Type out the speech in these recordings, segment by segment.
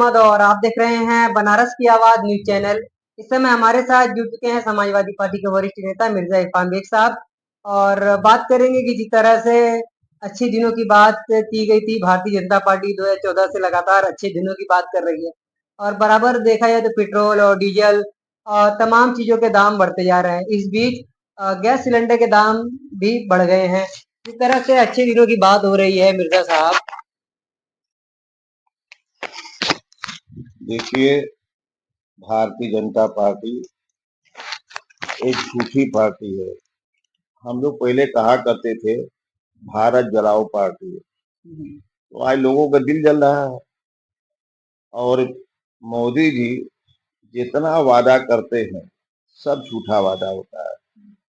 मोहम्मद और आप देख रहे हैं बनारस की आवाज न्यूज चैनल। इस समय हमारे साथ जुड़ चुके हैं समाजवादी पार्टी के वरिष्ठ नेता मिर्जा इरफान बेग साहब और बात करेंगे कि जिस तरह से अच्छे दिनों की बात की गई थी, भारतीय जनता पार्टी 2014 से लगातार अच्छे दिनों की बात कर रही है और बराबर देखा जाए तो पेट्रोल और डीजल और तमाम चीजों के दाम बढ़ते जा रहे हैं। इस बीच गैस सिलेंडर के दाम भी बढ़ गए हैं। जिस तरह से अच्छे दिनों की बात हो रही है मिर्जा साहब। देखिए, भारतीय जनता पार्टी एक झूठी पार्टी है। हम लोग पहले कहा करते थे भारत जलाओ पार्टी है, तो आज लोगों का दिल जल रहा है। और मोदी जी जितना वादा करते हैं सब झूठा वादा होता है।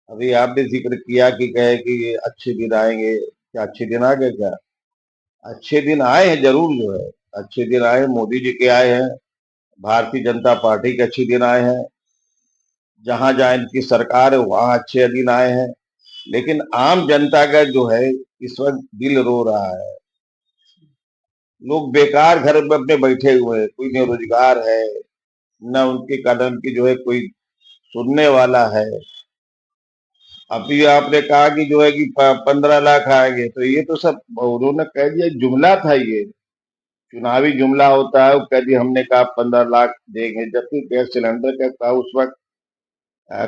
अभी आपने जिक्र किया कि कहे कि ये अच्छे दिन आएंगे, क्या अच्छे दिन आ गए? क्या अच्छे दिन आए हैं? जरूर जो है अच्छे दिन आए हैं, मोदी जी के आए हैं, भारतीय जनता पार्टी के अच्छे दिन आए हैं, जहां जहां इनकी सरकार है वहां अच्छे दिन आए हैं। लेकिन आम जनता का जो है इस वक्त दिल रो रहा है। लोग बेकार घर में अपने बैठे हुए हैं, कोई बेरोजगार है, न उनके कदम की जो है कोई सुनने वाला है। अभी आपने कहा कि जो है कि 15 लाख आएंगे, तो ये तो सब उन्होंने कह दिया, जुमला था ये, चुनावी जुमला होता है। वो कह दिया हमने कहा 15 लाख देंगे, जबकि गैस सिलेंडर का था उस वक्त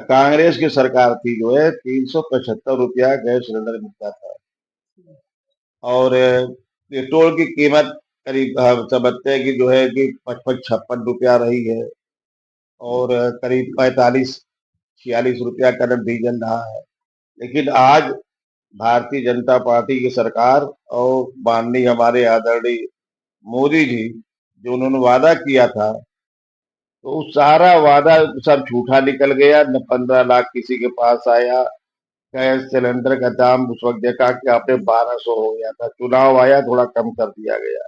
कांग्रेस की सरकार थी, जो है 375 रुपया गैस सिलेंडर मिलता था। और पेट्रोल की कीमत करीब समझते हैं कि जो है कि 55-56 रुपया रही है। और करीब 45-46 रुपया करीब डीजल रहा है। लेकिन आज भारतीय जनता पार्टी की सरकार और माननीय हमारे आदरणीय मोदी जी, जो उन्होंने वादा किया था, तो वो सारा वादा सब झूठा निकल गया। न 15 लाख किसी के पास आया। गैस सिलेंडर का दाम उस वक्त देखा कि आपने 1200 हो गया था, चुनाव आया थोड़ा कम कर दिया गया।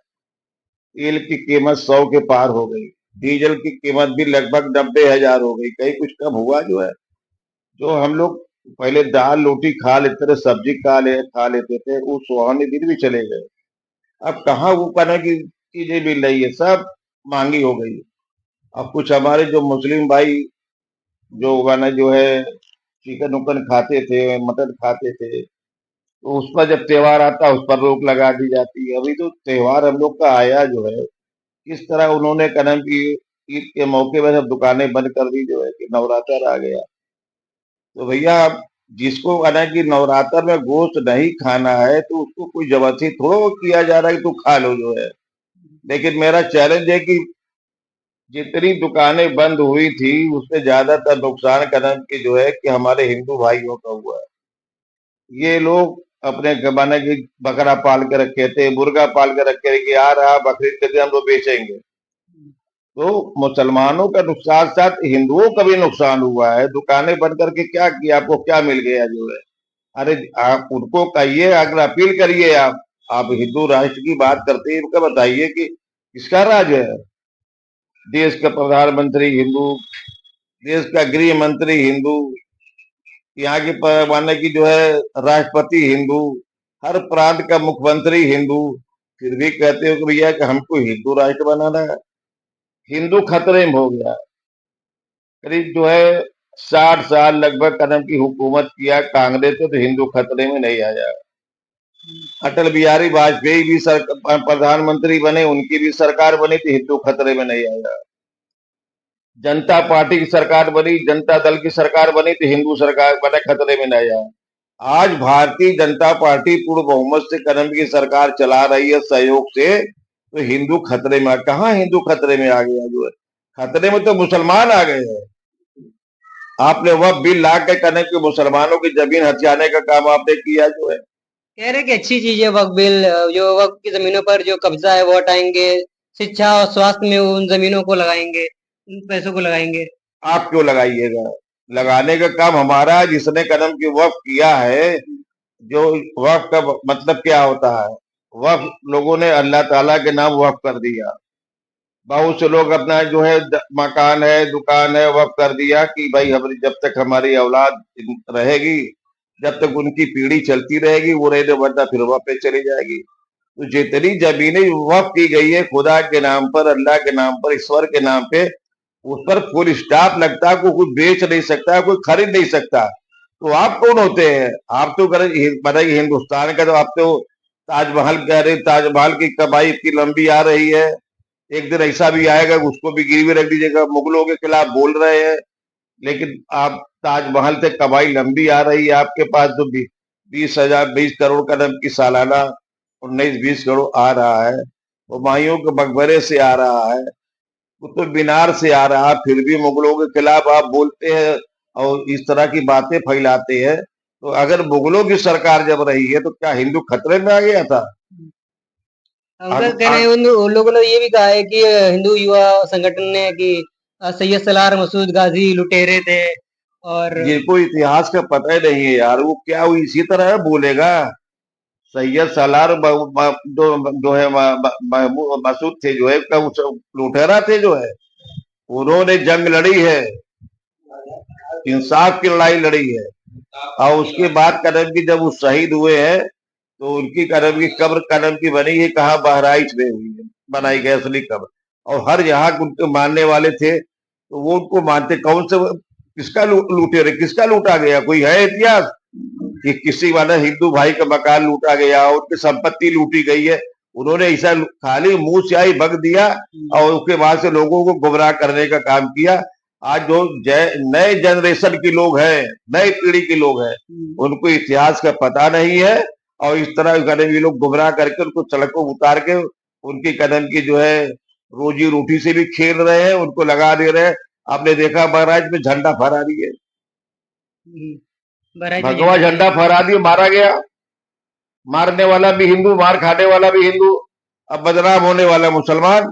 तेल की कीमत 100 के पार हो गई, डीजल की कीमत भी लगभग 90,000 हो गई। कहीं कुछ कम हुआ जो है? जो हम लोग पहले दाल रोटी खा लेते थे, सब्जी खा लेते थे, वो सुहाने दिन भी चले गए। अब कहाँ वो खाने की चीजें मिल रही है, सब महंगी हो गई। अब कुछ हमारे जो मुस्लिम भाई जो माने जो है चिकन उकन खाते थे, मटन खाते थे, तो उस पर जब त्योहार आता है उस पर रोक लगा दी जाती है। अभी तो त्योहार हम लोग का आया जो है, किस तरह उन्होंने कदम की ईद के मौके पर सब दुकानें बंद कर दी, जो है कि नवरात्र आ गया। तो भैया आप जिसको कहना कि नवरात्र में गोश्त नहीं खाना है, तो उसको कोई जबरदस्ती थोड़ा किया जा रहा है कि तू खा लो जो है। लेकिन मेरा चैलेंज है कि जितनी दुकानें बंद हुई थी उससे ज्यादातर नुकसान कदम की जो है कि हमारे हिंदू भाइयों का हुआ है। ये लोग अपने माने कि बकरा पाल के रखे थे, मुर्गा पाल के रखे थे कि आ रहा बकरीद के दिन हम लोग बेचेंगे। तो मुसलमानों का नुकसान साथ हिंदुओं का भी नुकसान हुआ है। दुकानें बंद करके क्या किया? आपको क्या मिल गया जो है? अरे आप उनको कहिए, अगर अपील करिए, आप हिंदू राष्ट्र की बात करते हैं, इनका बताइए कि किसका राज है? देश का प्रधानमंत्री हिंदू, देश का गृह मंत्री हिंदू, यहाँ की माने की जो है राष्ट्रपति हिंदू, हर प्रांत का मुख्यमंत्री हिंदू, फिर भी कहते हो कि भैया कि हमको हिंदू राष्ट्र बनाना है। हिंदू खतरे में हो गया। करीब जो है 60 साल लगभग कदम की हुकूमत किया कांग्रेस ने, तो हिंदू खतरे में नहीं आया। अटल बिहारी वाजपेयी भी प्रधानमंत्री बने, उनकी भी सरकार बनी थी, हिंदू खतरे में नहीं आया। जनता पार्टी की सरकार बनी, जनता दल की सरकार बनी, तो हिंदू सरकार बने, खतरे में नहीं आया। आज भारतीय जनता पार्टी पूर्ण बहुमत से कदम की सरकार चला रही है सहयोग से, तो हिंदू खतरे में कहाँ हिंदू खतरे में आ गया जो है? खतरे में तो मुसलमान आ गए हैं। आपने वह बिल ला के कदम के मुसलमानों की जमीन हथियाने का काम आपने किया जो है। कह रहे कि अच्छी चीज है वक्फ बिल, जो वक्फ की जमीनों पर जो कब्जा है वो हटाएंगे, शिक्षा और स्वास्थ्य में उन जमीनों को लगाएंगे, उन पैसों को लगाएंगे। आप क्यों लगाइएगा? लगाने का काम हमारा है, जिसने कदम की वक्फ किया है। जो वक्फ का मतलब क्या होता है? वक्फ लोगों ने अल्लाह ताला के नाम वक्फ कर दिया। बहुत से लोग अपना जो है मकान है, दुकान है, वक्फ कर दिया कि भाई हमारी जब तक हमारी औलाद रहेगी, जब तक उनकी पीढ़ी चलती रहेगी वो रहेगी, वरना फिर वह पे चली जाएगी। तो जितनी जमीनें वक्फ की गई है खुदा के नाम पर, अल्लाह के नाम पर, ईश्वर के नाम पे, उस पर फुल स्टॉप लगता है। कोई बेच नहीं सकता, कोई खरीद नहीं सकता। तो आप कौन होते हैं? आप तो बताइए, हिंदुस्तान का, तो आप तो ताजमहल कह रहे, ताजमहल की कमाई इतनी लंबी आ रही है, एक दिन ऐसा भी आएगा उसको भी गिरवी रख दीजिएगा। मुगलों के खिलाफ बोल रहे हैं, लेकिन आप ताजमहल से कमाई लंबी आ रही है, आपके पास तो 20 करोड़ का की सालाना 19-20 करोड़ आ रहा है, हुमायूं के मकबरे से आ रहा है, कुतुब मीनार से आ रहा है, फिर भी मुगलों के खिलाफ आप बोलते हैं और इस तरह की बातें फैलाते हैं। तो अगर मुगलों की सरकार जब रही है तो क्या हिंदू खतरे में आ गया था? उनका कहना है, उन लोगों ने ये भी कहा है कि हिंदू युवा संगठन ने कि सैयद सलार मसूद गाजी लुटेरे थे। और जिनको इतिहास का पता ही नहीं है यार, वो क्या वो इसी तरह बोलेगा? सैयद सलार जो है मसूद थे, जो है लुटेरा थे, जो है उन्होंने जंग लड़ी है, इंसाफ की लड़ाई लड़ी है। और उसके बाद कदम की जब वो शहीद हुए हैं, तो उनकी कदम की कब्र कदम की बनी है कहाँ? बहराइच में हुई है, बनाई गई असली कब्र। और हर यहाँ उनके मानने वाले थे, तो वो उनको मानते। कौन से किसका लूटे रहे, किसका लूटा गया? कोई है इतिहास कि किसी वाला हिंदू भाई का मकान लूटा गया, उनकी संपत्ति लूटी गई है? उन्होंने ऐसा खाली मुंह से आई बक दिया और उसके बाद से लोगों को गुमराह करने का काम किया। आज जो नए जनरेशन के लोग हैं, नई पीढ़ी के लोग हैं, उनको इतिहास का पता नहीं है, और इस तरह कदम ये लोग गुमराह करके उनको सड़कों उतार के उनकी कदम की जो है रोजी रोटी से भी खेल रहे हैं, उनको लगा दे रहे हैं। आपने देखा बहराइच में झंडा फहरा दिए, भगवा झंडा फहरा दिए, मारा गया। मारने वाला भी हिंदू, मार खाने वाला भी हिंदू, अब बदनाम होने वाला मुसलमान।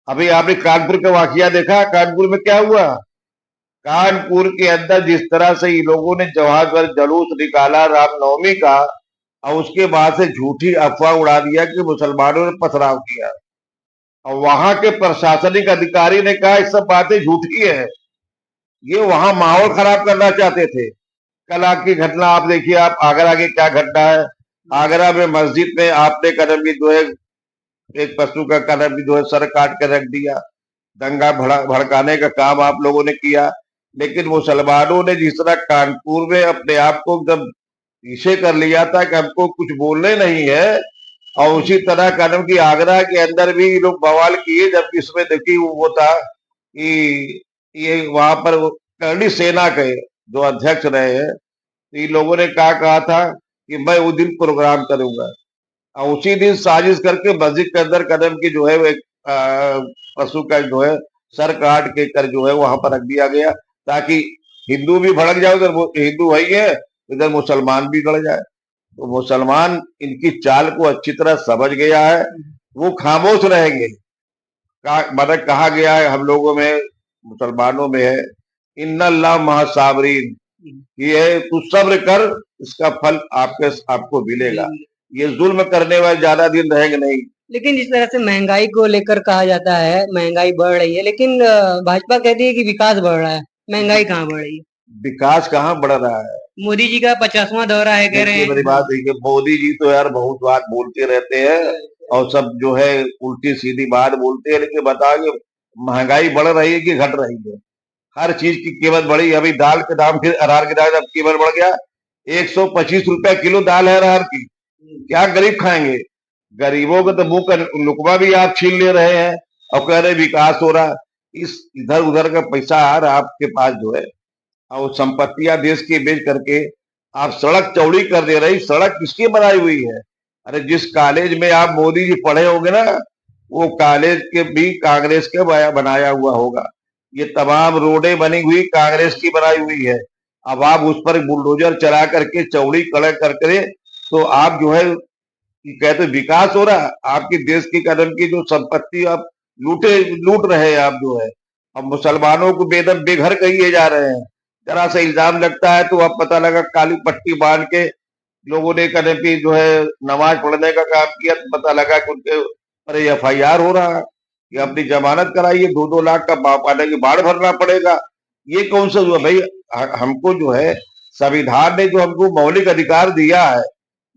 अभी आपने कानपुर का वाकया देखा? कानपुर में क्या हुआ? कानपुर के अंदर जिस तरह से इन लोगों ने जवाहर पर जुलूस निकाला रामनवमी का, और उसके बाद से झूठी अफवाह उड़ा दिया कि मुसलमानों ने पथराव किया, और वहां के प्रशासनिक अधिकारी ने कहा ये सब बातें झूठी है, ये वहां माहौल खराब करना चाहते थे। कल आपकी घटना आप देखिए, आप आगरा की क्या घटना है। आगरा में मस्जिद में आपने कदम की जो है एक पशु का कदम की जो है सर काट कर रख दिया, दंगा भड़काने का काम आप लोगों ने किया। लेकिन मुसलमानों ने जिस तरह कानपुर में अपने आप को एकदम पीछे कर लिया था कि हमको कुछ बोलने नहीं है, और उसी तरह कदम की आगरा के अंदर भी लोग बवाल किए, जबकि इसमें देखिए वो था कि ये वहां पर करणी सेना के जो अध्यक्ष रहे हैं, तो इन लोगों ने क्या कहा था कि मैं उस दिन प्रोग्राम करूंगा, और उसी दिन साजिश करके मस्जिद के अंदर कदम की जो है वो एक पशु का जो है सर काट के कर जो है वहां पर रख दिया गया, ताकि हिंदू भी भड़क जाए, उधर हिंदू वही है, इधर मुसलमान भी लड़ जाए। तो मुसलमान इनकी चाल को अच्छी तरह समझ गया है, वो खामोश रहेंगे। मतलब कहा गया है हम लोगों में, मुसलमानों में है, इन्नल्लाह महासाबरीन, ये है तू सब्र कर, इसका फल आपको मिलेगा। ये जुल्म करने वाले ज्यादा दिन रहेंगे नहीं। लेकिन जिस तरह से महंगाई को लेकर कहा जाता है, महंगाई बढ़ रही है, लेकिन भाजपा कहती है कि विकास बढ़ रहा है, महंगाई कहाँ बढ़ रही है? विकास कहाँ बढ़ रहा है? मोदी जी का 50वां दौरा है, कह रहे देखिए हैं। मेरी बात देखिए, मोदी जी तो यार बहुत बात बोलते रहते हैं, और सब जो है उल्टी सीधी बात बोलते हैं, लेकिन बताओ महंगाई बढ़ रही है कि घट रही है? हर चीज की कीमत बढ़ी। अभी दाल के दाम, फिर अरहर के दाम अब कीमत बढ़ गया, 125 रुपया किलो दाल है अरहर की। क्या गरीब खाएंगे? गरीबों का तो मुंह का लुकमा भी आप छीन ले रहे हैं, और कह रहे विकास हो रहा। इस इधर उधर का पैसा आ रहा आपके पास जो है, और संपत्तियां देश की बेच करके आप सड़क चौड़ी कर दे रही। सड़क किसकी बनाई हुई है? अरे जिस कॉलेज में आप मोदी जी पढ़े होंगे ना, वो कॉलेज के भी कांग्रेस के बनाया हुआ होगा। ये तमाम रोडें बनी हुई कांग्रेस की बनाई हुई है। अब आप उस पर बुलडोजर चला करके चौड़ी कड़क करके, तो आप जो है कहते विकास हो रहा है? आपकी देश की कदम की जो संपत्ति आप लूट रहे हैं आप जो है, अब मुसलमानों को बेदम बेघर कहिए जा रहे हैं। जरा सा इल्जाम लगता है तो अब पता लगा काली पट्टी बांध के लोगों ने कदम की जो है नमाज पढ़ने का काम किया, तो पता लगा कि उनके पर FIR हो रहा है कि अपनी जमानत कराइए, 2-2 लाख का पाने की बाढ़ भरना पड़ेगा। ये कौन सा हुआ भाई? हमको जो है संविधान ने जो हमको मौलिक अधिकार दिया है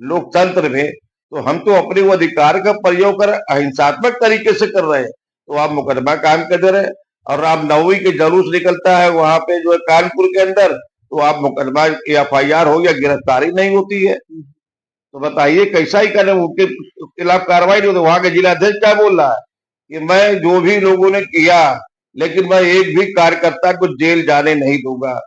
लोकतंत्र में, तो हम तो अपने वो अधिकार का प्रयोग कर अहिंसात्मक तरीके से कर रहे हैं, तो आप मुकदमा कायम कर दे रहे हैं। और आप 9वीं के जुलूस निकलता है वहां पे जो है कानपुर के अंदर, तो आप मुकदमा FIR हो या गिरफ्तारी नहीं होती है। तो बताइए कैसा ही कदम, उनके खिलाफ कार्रवाई नहीं होती। वहां के जिला अध्यक्ष क्या बोल रहा है कि मैं जो भी लोगों ने किया, लेकिन मैं एक भी कार्यकर्ता को जेल जाने नहीं दूंगा।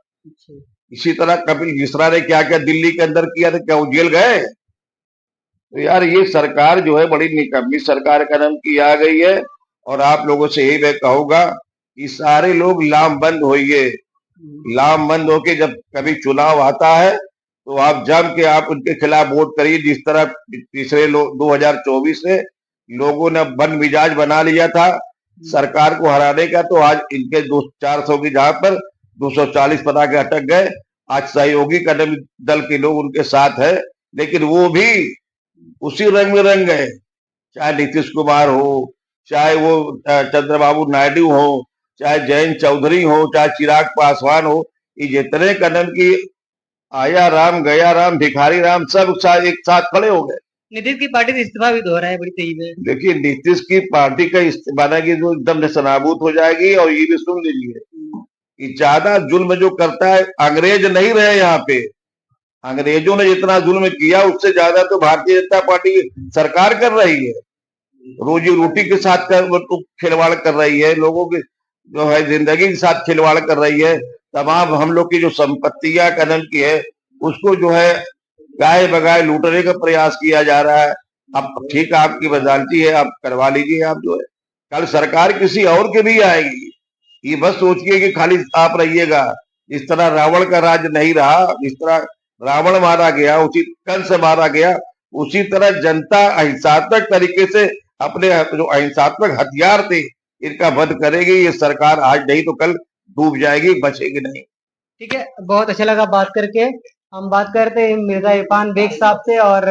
इसी तरह कपिल मिश्रा ने क्या क्या दिल्ली के अंदर किया था, क्या वो जेल गए? तो यार ये सरकार जो है बड़ी निकम्मी सरकार कदम की आ गई है। और आप लोगों से यही मैं कहूंगा कि सारे लोग लामबंद होइए। लामबंद होके जब कभी चुनाव आता है तो आप जम के आप उनके खिलाफ वोट करिए। जिस तरह पिछले 2024 से लोगों ने बन मिजाज बना लिया था सरकार को हराने का, तो आज इनके 400 की जहां पर 240 बना के अटक गए। आज सहयोगी कदम दल के लोग उनके साथ है, लेकिन वो भी उसी रंग में रंग गए। चाहे नीतीश कुमार हो, चाहे वो चंद्रबाबू नायडू हो, चाहे जयंत चौधरी हो, चाहे चिराग पासवान हो, ये जितने कदम की आया राम गया राम भिखारी राम सब एक साथ खड़े हो गए। नीतीश की पार्टी से इस्तीफा भी तो हो रहा है बड़ी तेजी में। देखिए नीतीश की पार्टी का इस्तीफा की जो एकदम निशनाबूत हो जाएगी। और ये भी सुन लीजिए कि ज्यादा जुल्म जो करता है अंग्रेज नहीं रहे यहाँ पे। अंग्रेजों ने जितना जुल्म किया उससे ज्यादा तो भारतीय जनता पार्टी सरकार कर रही है। रोजी रोटी के साथ खिलवाड़ कर रही है, लोगों की जो है जिंदगी के साथ खिलवाड़ कर रही है। तमाम हम लोग की जो संपत्तियां कदम की है उसको जो है गाय बगाए लूटने का प्रयास किया जा रहा है। अब ठीक आपकी बदलाती है, आप करवा लीजिए। आप जो है कल सरकार किसी और के भी आएगी, ये बस सोचिए कि खाली आप रहिएगा। इस तरह रावण का राज्य नहीं रहा, जिस तरह रावण मारा गया, उसी कंस मारा गया, उसी तरह जनता अहिंसात्मक तरीके से अपने जो अहिंसात्मक हथियार थे इनका वध करेगी। ये सरकार आज नहीं तो कल डूब जाएगी, बचेगी नहीं। ठीक है, बहुत अच्छा लगा बात करके। हम बात करते हैं मिर्जा इरफान बेग साहब से और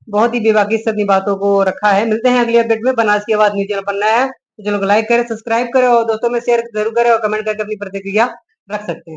बहुत ही बेबाकी से अपनी बातों को रखा है। मिलते हैं अगली अपडेट में। बनारस की आवाज न्यूज चैनल पर नया है तो चैनल को लाइक करें, सब्सक्राइब करें और दोस्तों में शेयर जरूर करें और कमेंट करके अपनी प्रतिक्रिया रख सकते हैं।